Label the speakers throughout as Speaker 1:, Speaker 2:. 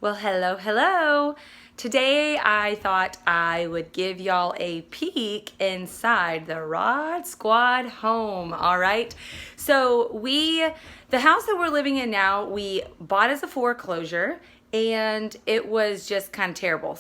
Speaker 1: Well, hello. Today I thought I would give y'all a peek inside the Rod Squad home, all right? The house that we're living in now, we bought as a foreclosure and it was just kind of terrible.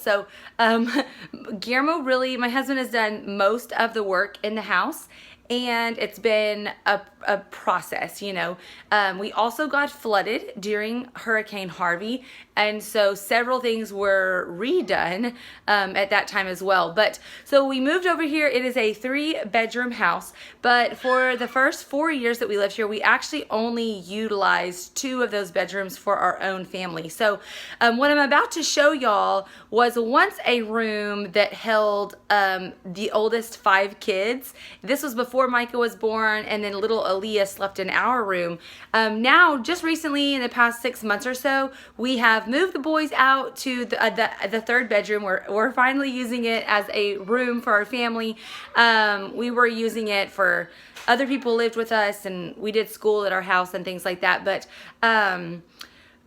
Speaker 1: Guillermo my husband has done most of the work in the house, and it's been a process, We also got flooded during Hurricane Harvey, and so several things were redone at that time as well. So we moved over here. It is a 3-bedroom house, but for the first 4 years that we lived here, we actually only utilized 2 of those bedrooms for our own family. So what I'm about to show y'all was once a room that held the oldest 5 kids. This was before Micah was born, and then little Aaliyah slept in our room. Now, just recently, in the past 6 months or so, we have moved the boys out to the 3rd bedroom. We're finally using it as a room for our family. We were using it for other people lived with us, and we did school at our house and things like that. But I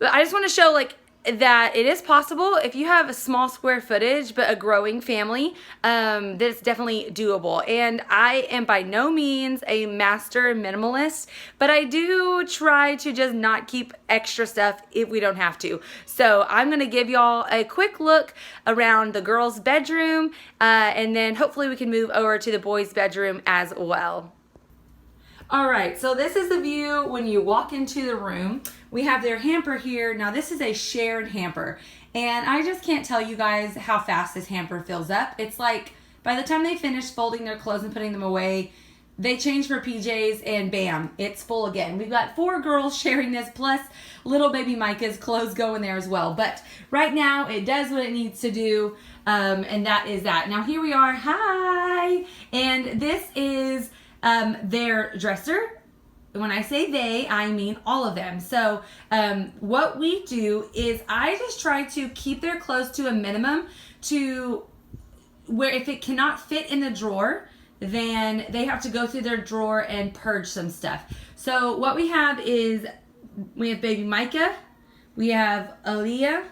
Speaker 1: just want to show that it is possible if you have a small square footage but a growing family, that it's definitely doable. And I am by no means a master minimalist, but I do try to just not keep extra stuff if we don't have to. So I'm gonna give y'all a quick look around the girls' bedroom, and then hopefully we can move over to the boys' bedroom as well. All right, so this is the view when you walk into the room. We have their hamper here. Now this is a shared hamper, and I just can't tell you guys how fast this hamper fills up. It's like by the time they finish folding their clothes and putting them away, they change for PJs and bam, it's full again. We've got 4 girls sharing this, plus little baby Micah's clothes go in there as well. But right now it does what it needs to do, and that is that. Now here we are, hi, and this is their dresser. When I say they, I mean all of them. So what we do is I just try to keep their clothes to a minimum, to where if it cannot fit in the drawer, then they have to go through their drawer and purge some stuff. So what we have is, we have baby Micah, we have Aaliyah,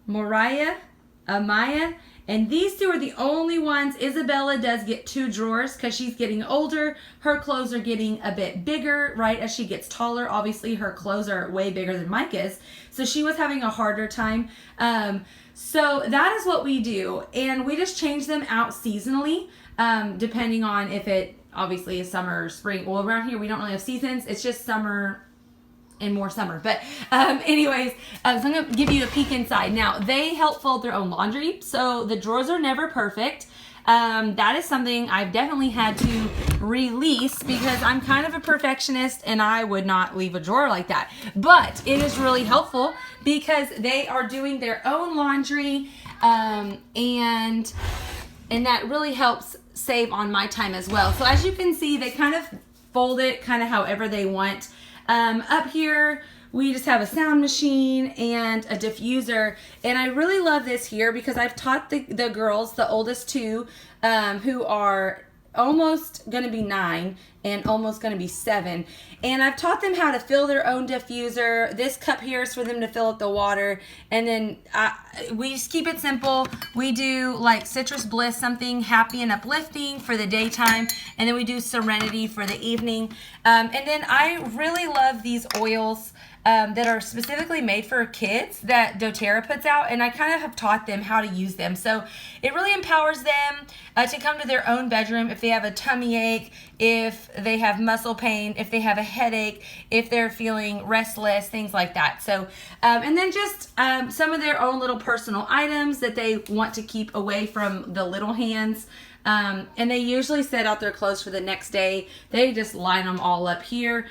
Speaker 1: Mariah, Amaya, and these 2 are the only ones. Isabella does get 2 drawers because she's getting older. Her clothes are getting a bit bigger, right? As she gets taller, obviously her clothes are way bigger than Micah's. So she was having a harder time. So that is what we do. And we just change them out seasonally, depending on if it obviously is summer or spring. Well, around here we don't really have seasons. It's just summer and more summer. But anyways, so I'm going to give you a peek inside. Now, they help fold their own laundry, so the drawers are never perfect. That is something I've definitely had to release because I'm kind of a perfectionist and I would not leave a drawer like that. But it is really helpful because they are doing their own laundry, and that really helps save on my time as well. So as you can see, they kind of fold it kind of however they want. Up here, we just have a sound machine and a diffuser, and I really love this here because I've taught the girls, the oldest 2, who are almost going to be 9 and almost going to be 7, and I've taught them how to fill their own diffuser. This cup here is for them to fill up the water, and then we just keep it simple. We do like Citrus Bliss, something happy and uplifting for the daytime, and then we do Serenity for the evening. And then I really love these oils that are specifically made for kids that doTERRA puts out, and I kind of have taught them how to use them. So it really empowers them to come to their own bedroom if they have a tummy ache, if they have muscle pain, if they have a headache, if they're feeling restless, things like that. So, and then just some of their own little personal items that they want to keep away from the little hands. And they usually set out their clothes for the next day. They just line them all up here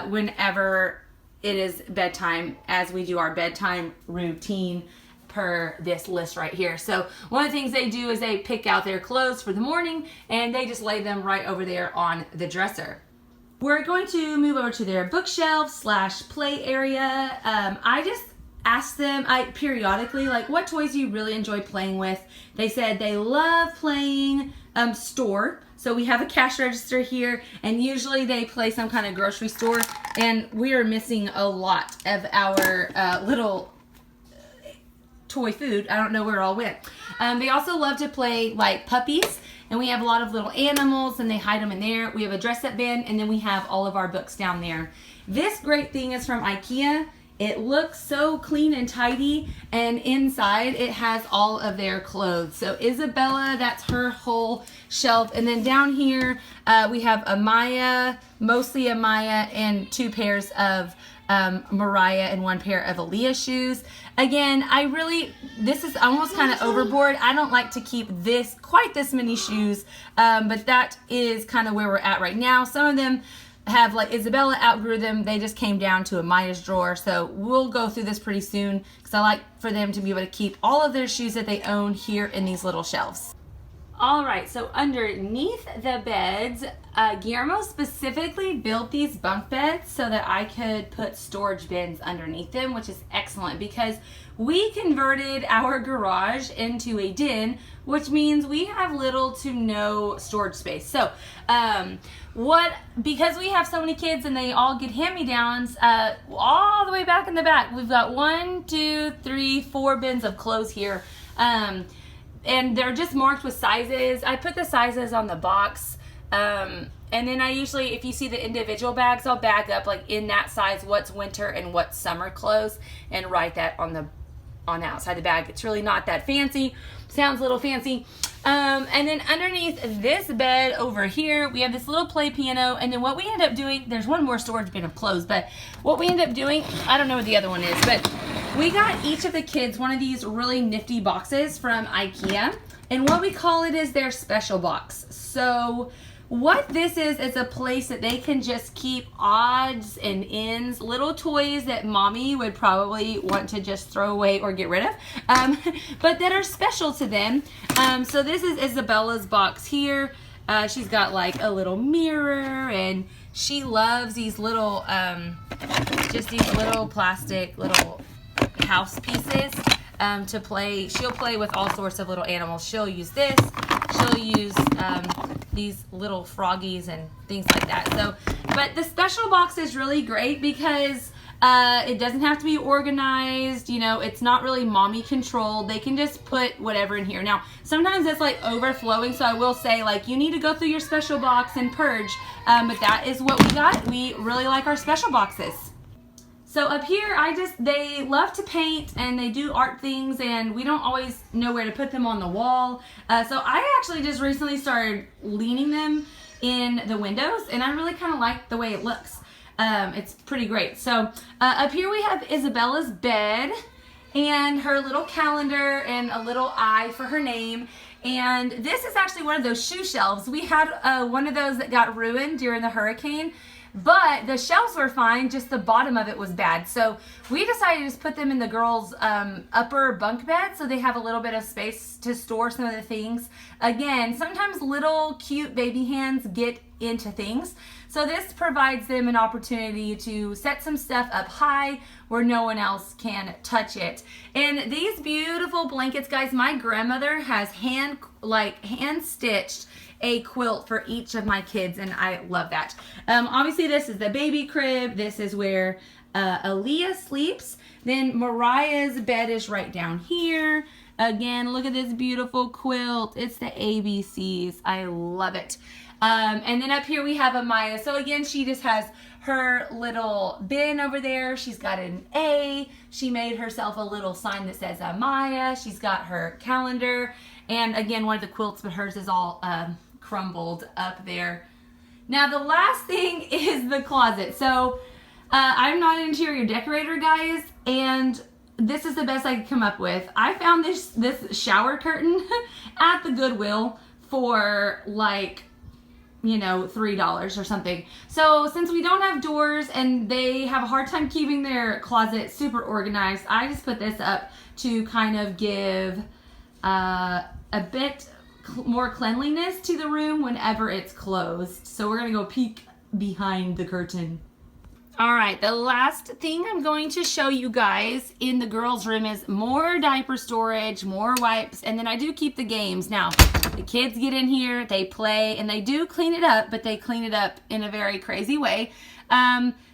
Speaker 1: whenever it is bedtime, as we do our bedtime routine per this list right here. So one of the things they do is they pick out their clothes for the morning and they just lay them right over there on the dresser. We're going to move over to their bookshelf / play area. I just asked them periodically, like, what toys do you really enjoy playing with? They said they love playing store. So we have a cash register here, and usually they play some kind of grocery store, and we are missing a lot of our little toy food. I don't know where it all went. They also love to play like puppies, and we have a lot of little animals, and they hide them in there. We have a dress-up bin, and then we have all of our books down there. This great thing is from IKEA. It looks so clean and tidy, and inside it has all of their clothes. So Isabella, that's her whole shelf. And then down here, we have Amaya, mostly Amaya, and 2 pairs of Mariah and 1 pair of Aaliyah shoes. Again, this is almost kind of overboard. I don't like to keep quite this many shoes, but that is kind of where we're at right now. Some of them have, like Isabella outgrew them. They just came down to Amaya's drawer. So we'll go through this pretty soon because I like for them to be able to keep all of their shoes that they own here in these little shelves. All right, so underneath the beds, Guillermo specifically built these bunk beds so that I could put storage bins underneath them, which is excellent because we converted our garage into a den, which means we have little to no storage space. So, because we have so many kids and they all get hand-me-downs, all the way back in the back, we've got 1, 2, 3, 4 bins of clothes here. And they're just marked with sizes. I put the sizes on the box. And then I usually, if you see the individual bags, I'll bag up like in that size what's winter and what's summer clothes and write that on the outside the bag. It's really not that fancy. Sounds a little fancy. And then underneath this bed over here, we have this little play piano. And then what we end up doing, there's one more storage bin of clothes, but what we end up doing, I don't know what the other one is, but we got each of the kids one of these really nifty boxes from IKEA. And what we call it is their special box. So what this is a place that they can just keep odds and ends, little toys that mommy would probably want to just throw away or get rid of, but that are special to them. So this is Isabella's box here. She's got like a little mirror, and she loves these little, just these little plastic little house pieces to play. She'll play with all sorts of little animals. She'll use this. She'll use these little froggies and things like that. So, but the special box is really great because it doesn't have to be organized. You know, it's not really mommy controlled. They can just put whatever in here. Now, sometimes it's like overflowing, so I will say like you need to go through your special box and purge. But that is what we got. We really like our special boxes. So up here, they love to paint and they do art things, and we don't always know where to put them on the wall. So I actually just recently started leaning them in the windows, and I really kind of like the way it looks. It's pretty great. So up here we have Isabella's bed and her little calendar and a little eye for her name. And this is actually one of those shoe shelves. We had one of those that got ruined during the hurricane. But the shelves were fine, just the bottom of it was bad. So we decided to just put them in the girls' upper bunk bed so they have a little bit of space to store some of the things. Again, sometimes little cute baby hands get into things. So this provides them an opportunity to set some stuff up high where no one else can touch it. And these beautiful blankets, guys, my grandmother has hand stitched a quilt for each of my kids, and I love that. Obviously this is the baby crib. This is where Aaliyah sleeps. Then Mariah's bed is right down here. Again, look at this beautiful quilt. It's the ABCs. I love it. And then up here we have Amaya. So again, she just has her little bin over there. She's got an A. She made herself a little sign that says Amaya. She's got her calendar. And again, one of the quilts, but hers is all crumbled up there. Now the last thing is the closet. So I'm not an interior decorator, guys, and this is the best I could come up with. I found this shower curtain at the Goodwill for like, you know, $3 or something. So since we don't have doors and they have a hard time keeping their closet super organized, I just put this up to kind of give a bit more cleanliness to the room whenever it's closed. So we're gonna go peek behind the curtain. All right, the last thing I'm going to show you guys in the girls' room is more diaper storage, more wipes, and then I do keep the games. Now, the kids get in here, they play, and they do clean it up, but they clean it up in a very crazy way.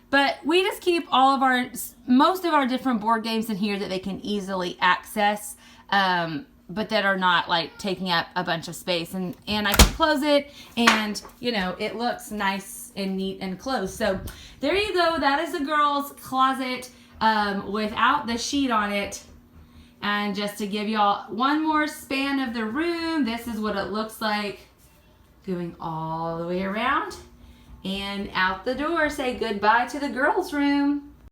Speaker 1: But we just keep most of our different board games in here that they can easily access, but that are not like taking up a bunch of space. And I can close it, and it looks nice and neat and closed. So there you go. That is a girl's closet without the sheet on it. And just to give y'all one more span of the room, this is what it looks like going all the way around and out the door. Say goodbye to the girls' room.